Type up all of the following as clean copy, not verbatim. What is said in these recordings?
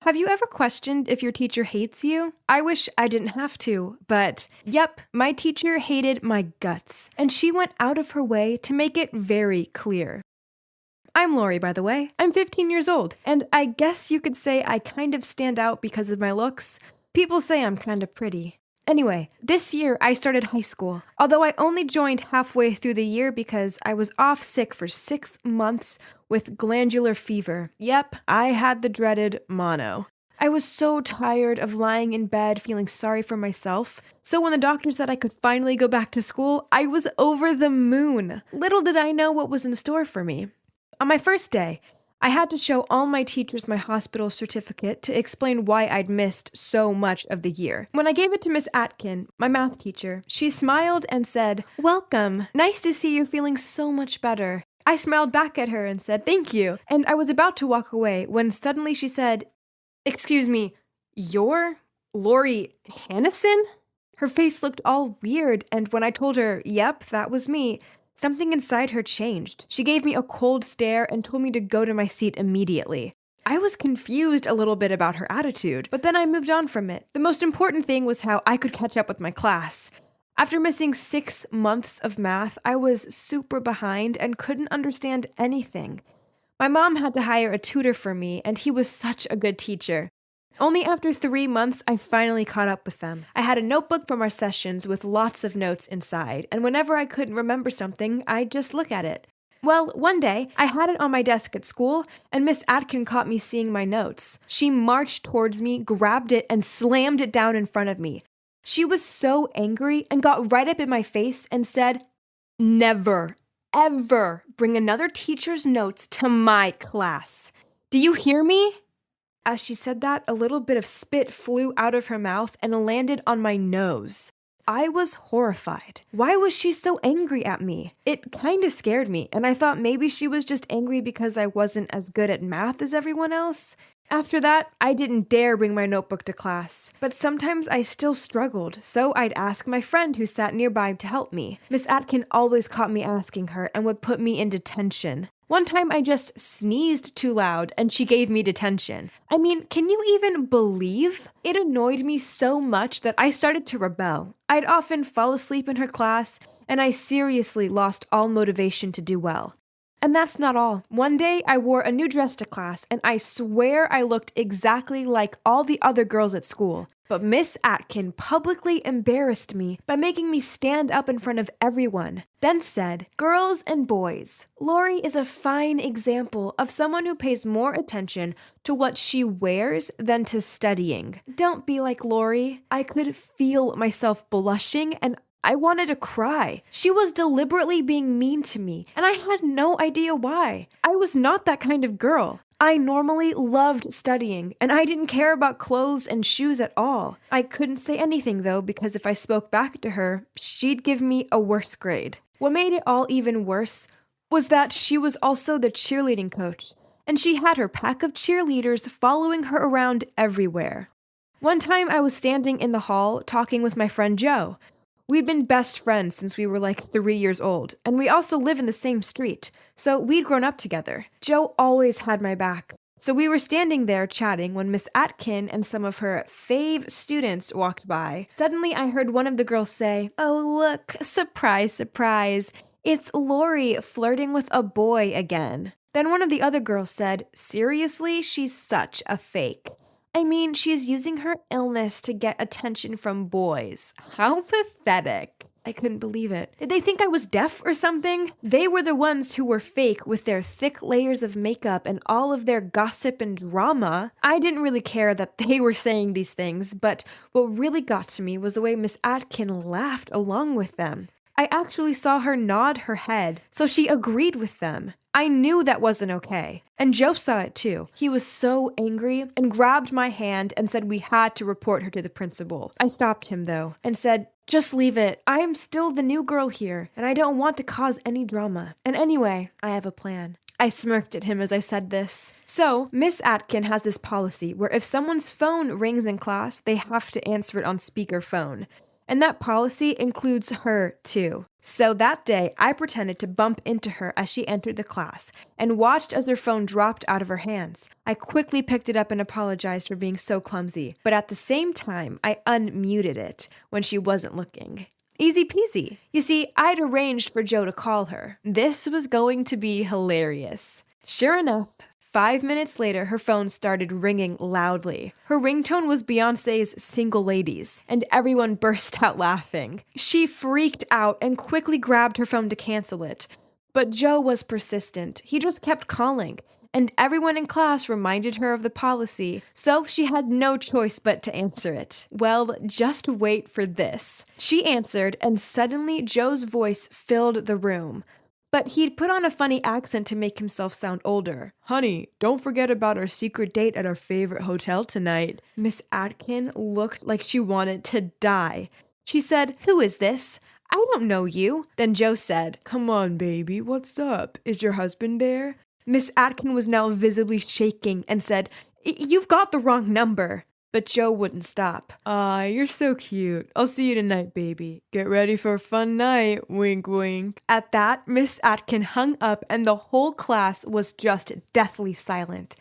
Have you ever questioned if your teacher hates you? I wish I didn't have to, but yep, my teacher hated my guts, and she went out of her way to make it very clear. I'm Lori, by the way. I'm 15 years old, and I guess you could say I kind of stand out because of my looks. People say I'm kind of pretty. Anyway, this year I started high school, although I only joined halfway through the year because I was off sick for 6 months with glandular fever. Yep, I had the dreaded mono. I was so tired of lying in bed feeling sorry for myself, so when the doctor said I could finally go back to school, I was over the moon. Little did I know what was in store for me. On my first day, I had to show all my teachers my hospital certificate to explain why I'd missed so much of the year. When I gave it to Miss Atkin, my math teacher, she smiled and said, "Welcome. Nice to see you feeling so much better." I smiled back at her and said, "Thank you." And I was about to walk away when suddenly she said, "Excuse me, you're Lori Hannison?" Her face looked all weird, and when I told her, "Yep, that was me," something inside her changed. She gave me a cold stare and told me to go to my seat immediately. I was confused a little bit about her attitude, but then I moved on from it. The most important thing was how I could catch up with my class. After missing 6 months of math, I was super behind and couldn't understand anything. My mom had to hire a tutor for me, and he was such a good teacher. Only after 3 months, I finally caught up with them. I had a notebook from our sessions with lots of notes inside, and whenever I couldn't remember something, I'd just look at it. Well, one day, I had it on my desk at school, and Miss Atkin caught me seeing my notes. She marched towards me, grabbed it, and slammed it down in front of me. She was so angry and got right up in my face and said, "Never, ever bring another teacher's notes to my class. Do you hear me?" As she said that, a little bit of spit flew out of her mouth and landed on my nose. I was horrified. Why was she so angry at me? It kinda scared me, and I thought maybe she was just angry because I wasn't as good at math as everyone else. After that, I didn't dare bring my notebook to class, but sometimes I still struggled, so I'd ask my friend who sat nearby to help me. Miss Atkin always caught me asking her and would put me in detention. One time I just sneezed too loud and she gave me detention. I mean, can you even believe? It annoyed me so much that I started to rebel. I'd often fall asleep in her class, and I seriously lost all motivation to do well. And that's not all. One day, I wore a new dress to class, and I swear I looked exactly like all the other girls at school. But Miss Atkin publicly embarrassed me by making me stand up in front of everyone, then said, "Girls and boys, Lori is a fine example of someone who pays more attention to what she wears than to studying. Don't be like Lori." I could feel myself blushing, and I wanted to cry. She was deliberately being mean to me, and I had no idea why. I was not that kind of girl. I normally loved studying, and I didn't care about clothes and shoes at all. I couldn't say anything, though, because if I spoke back to her, she'd give me a worse grade. What made it all even worse was that she was also the cheerleading coach, and she had her pack of cheerleaders following her around everywhere. One time I was standing in the hall talking with my friend Joe. We'd been best friends since we were like 3 years old, and we also live in the same street, so we'd grown up together. Joe always had my back. So we were standing there chatting when Miss Atkin and some of her fave students walked by. Suddenly I heard one of the girls say, "Oh look, surprise, surprise, it's Lori flirting with a boy again." Then one of the other girls said, "Seriously, she's such a fake. I mean, she's using her illness to get attention from boys. How pathetic." I couldn't believe it. Did they think I was deaf or something? They were the ones who were fake with their thick layers of makeup and all of their gossip and drama. I didn't really care that they were saying these things, but what really got to me was the way Miss Atkin laughed along with them. I actually saw her nod her head, so she agreed with them. I knew that wasn't okay. And Joe saw it too. He was so angry and grabbed my hand and said we had to report her to the principal. I stopped him though and said, "Just leave it. I am still the new girl here, and I don't want to cause any drama. And anyway, I have a plan." I smirked at him as I said this. So, Miss Atkin has this policy where if someone's phone rings in class, they have to answer it on speakerphone. And that policy includes her too. So that day, I pretended to bump into her as she entered the class and watched as her phone dropped out of her hands. I quickly picked it up and apologized for being so clumsy, but at the same time, I unmuted it when she wasn't looking. Easy peasy. You see, I'd arranged for Joe to call her. This was going to be hilarious. Sure enough, 5 minutes later, her phone started ringing loudly. Her ringtone was Beyoncé's Single Ladies, and everyone burst out laughing. She freaked out and quickly grabbed her phone to cancel it. But Joe was persistent. He just kept calling, and everyone in class reminded her of the policy, so she had no choice but to answer it. Well, just wait for this. She answered, and suddenly Joe's voice filled the room. But he'd put on a funny accent to make himself sound older. "Honey, don't forget about our secret date at our favorite hotel tonight." Miss Atkin looked like she wanted to die. She said, "Who is this? I don't know you." Then Joe said, "Come on, baby, what's up? Is your husband there?" Miss Atkin was now visibly shaking and said, "You've got the wrong number." But Joe wouldn't stop. You're so cute. I'll see you tonight, baby. Get ready for a fun night. Wink, wink." At that, Miss Atkin hung up and the whole class was just deathly silent.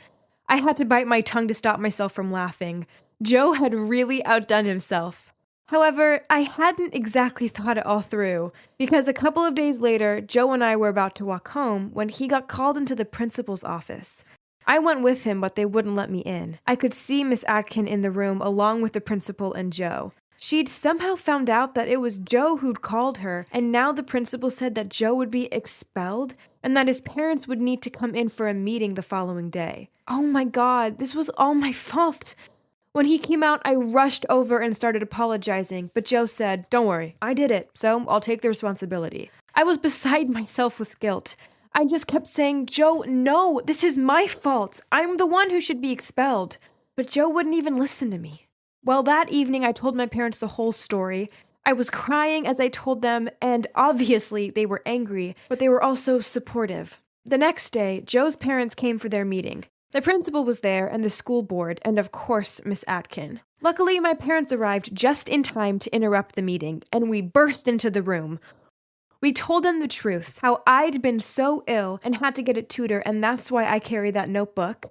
I had to bite my tongue to stop myself from laughing. Joe had really outdone himself. However, I hadn't exactly thought it all through, because a couple of days later, Joe and I were about to walk home when he got called into the principal's office. I went with him, but they wouldn't let me in. I could see Miss Atkin in the room along with the principal and Joe. She'd somehow found out that it was Joe who'd called her, and now the principal said that Joe would be expelled and that his parents would need to come in for a meeting the following day. Oh my God, this was all my fault. When he came out, I rushed over and started apologizing, but Joe said, "Don't worry, I did it, so I'll take the responsibility." I was beside myself with guilt. I just kept saying, "Joe, no, this is my fault. I'm the one who should be expelled." But Joe wouldn't even listen to me. Well, that evening I told my parents the whole story. I was crying as I told them, and obviously they were angry, but they were also supportive. The next day, Joe's parents came for their meeting. The principal was there, and the school board, and of course, Miss Atkin. Luckily, my parents arrived just in time to interrupt the meeting, and we burst into the room. We told them the truth, how I'd been so ill and had to get a tutor, and that's why I carried that notebook.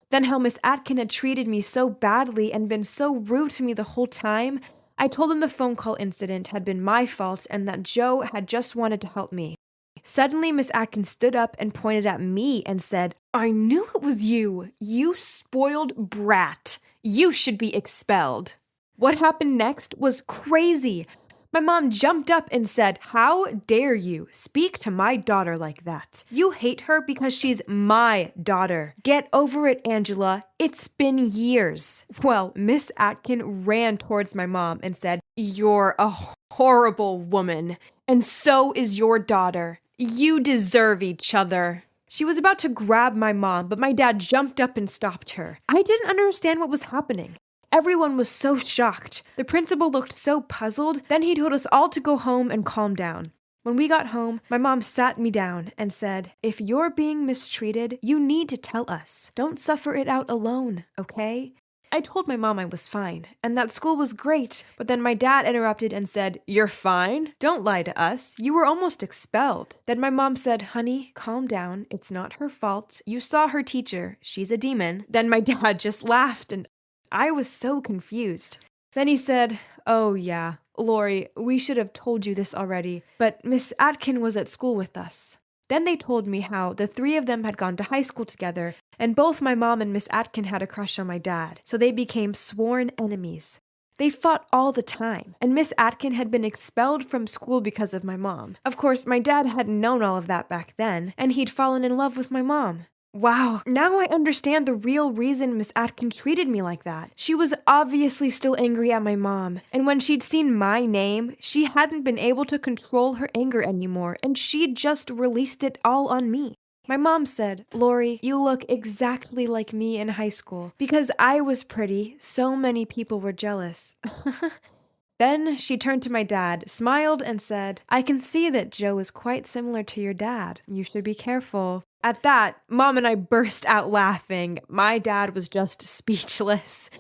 Then how Miss Atkin had treated me so badly and been so rude to me the whole time. I told them the phone call incident had been my fault and that Joe had just wanted to help me. Suddenly, Miss Atkin stood up and pointed at me and said, "I knew it was you. You spoiled brat. You should be expelled." What happened next was crazy. My mom jumped up and said, "How dare you speak to my daughter like that? You hate her because she's my daughter. Get over it, Angela. It's been years." Well, Miss Atkin ran towards my mom and said, "You're a horrible woman, and so is your daughter. You deserve each other." She was about to grab my mom, but my dad jumped up and stopped her. I didn't understand what was happening. Everyone was so shocked. The principal looked so puzzled. Then he told us all to go home and calm down. When we got home, my mom sat me down and said, "If you're being mistreated, you need to tell us. Don't suffer it out alone, okay?" I told my mom I was fine, and that school was great, but then my dad interrupted and said, "You're fine? Don't lie to us. You were almost expelled." Then my mom said, "Honey, calm down. It's not her fault. You saw her teacher. She's a demon." Then my dad just laughed, and I was so confused. Then he said, "Oh yeah, Lori, we should have told you this already, but Miss Atkin was at school with us." Then they told me how the three of them had gone to high school together, and both my mom and Miss Atkin had a crush on my dad, so they became sworn enemies. They fought all the time, and Miss Atkin had been expelled from school because of my mom. Of course, my dad hadn't known all of that back then, and he'd fallen in love with my mom. Wow, now I understand the real reason Miss Atkin treated me like that. She was obviously still angry at my mom, and when she'd seen my name, she hadn't been able to control her anger anymore, and she'd just released it all on me. My mom said, "Lori, you look exactly like me in high school. Because I was pretty, so many people were jealous." Then she turned to my dad, smiled, and said, "I can see that Joe is quite similar to your dad. You should be careful." At that, Mom and I burst out laughing. My dad was just speechless.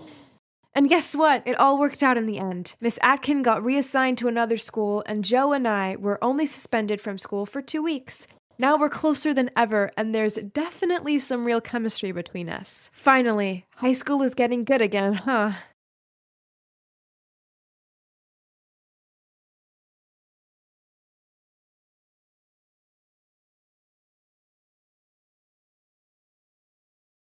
And guess what? It all worked out in the end. Miss Atkin got reassigned to another school, and Joe and I were only suspended from school for 2 weeks. Now we're closer than ever, and there's definitely some real chemistry between us. Finally, high school is getting good again, huh?